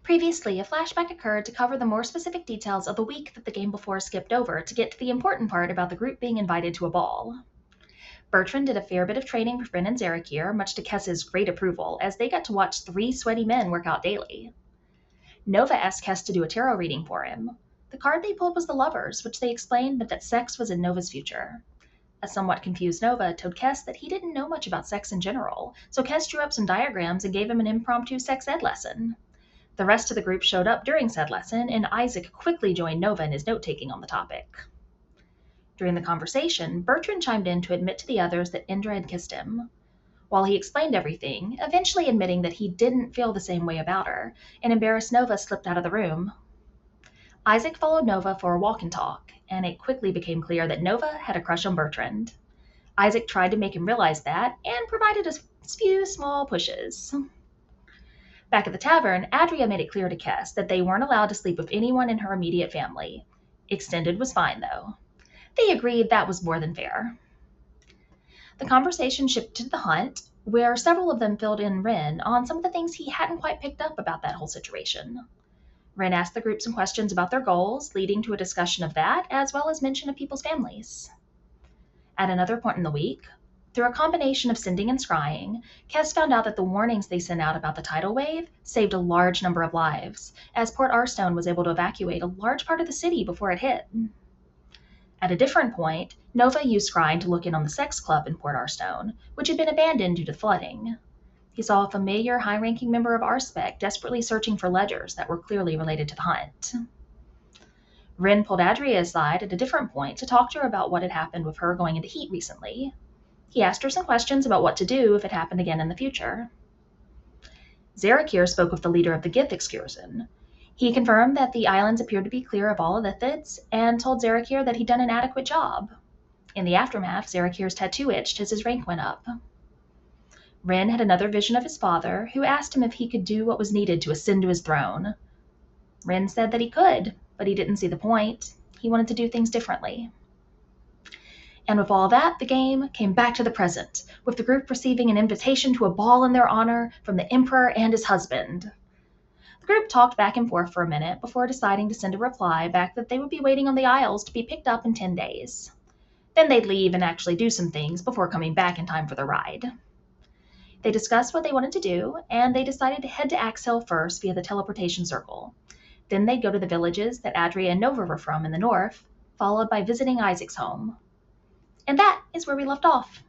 Previously, a flashback occurred to cover the more specific details of the week that the game before skipped over to get to the important part about the group being invited to a ball. Bertrand did a fair bit of training with Ren and Zarakir, much to Kess's great approval, as they got to watch three sweaty men work out daily. Nova asked Kess to do a tarot reading for him. The card they pulled was the Lovers, which they explained meant that sex was in Nova's future. A somewhat confused Nova told Kess that he didn't know much about sex in general, so Kess drew up some diagrams and gave him an impromptu sex ed lesson. The rest of the group showed up during said lesson, and Isaac quickly joined Nova in his note-taking on the topic. During the conversation, Bertrand chimed in to admit to the others that Indra had kissed him. While he explained everything, eventually admitting that he didn't feel the same way about her, an embarrassed Nova slipped out of the room. Isaac followed Nova for a walk and talk, and it quickly became clear that Nova had a crush on Bertrand. Isaac tried to make him realize that, and provided a few small pushes. Back at the tavern, Adria made it clear to Kess that they weren't allowed to sleep with anyone in her immediate family. Extended was fine, though. They agreed that was more than fair. The conversation shifted to the hunt, where several of them filled in Ren on some of the things he hadn't quite picked up about that whole situation. Ren asked the group some questions about their goals, leading to a discussion of that, as well as mention of people's families. At another point in the week, through a combination of sending and scrying, Kess found out that the warnings they sent out about the tidal wave saved a large number of lives, as Port Arstone was able to evacuate a large part of the city before it hit. At a different point, Nova used scrying to look in on the sex club in Port Arstone, which had been abandoned due to flooding. He saw a familiar high-ranking member of RSpec desperately searching for ledgers that were clearly related to the hunt. Ren pulled Adria aside at a different point to talk to her about what had happened with her going into heat recently. He asked her some questions about what to do if it happened again in the future. Zarakir spoke with the leader of the Gith excursion. He confirmed that the islands appeared to be clear of all Illithids, and told Zarakir that he'd done an adequate job. In the aftermath, Zarakir's tattoo itched as his rank went up. Ren had another vision of his father, who asked him if he could do what was needed to ascend to his throne. Ren said that he could, but he didn't see the point. He wanted to do things differently. And with all that, the game came back to the present, with the group receiving an invitation to a ball in their honor from the Emperor and his husband. The group talked back and forth for a minute before deciding to send a reply back that they would be waiting on the Isles to be picked up in 10 days. Then they'd leave and actually do some things before coming back in time for the ride. They discussed what they wanted to do, and they decided to head to Axel first via the teleportation circle. Then they'd go to the villages that Adria and Nova were from in the north, followed by visiting Isaac's home. And that is where we left off.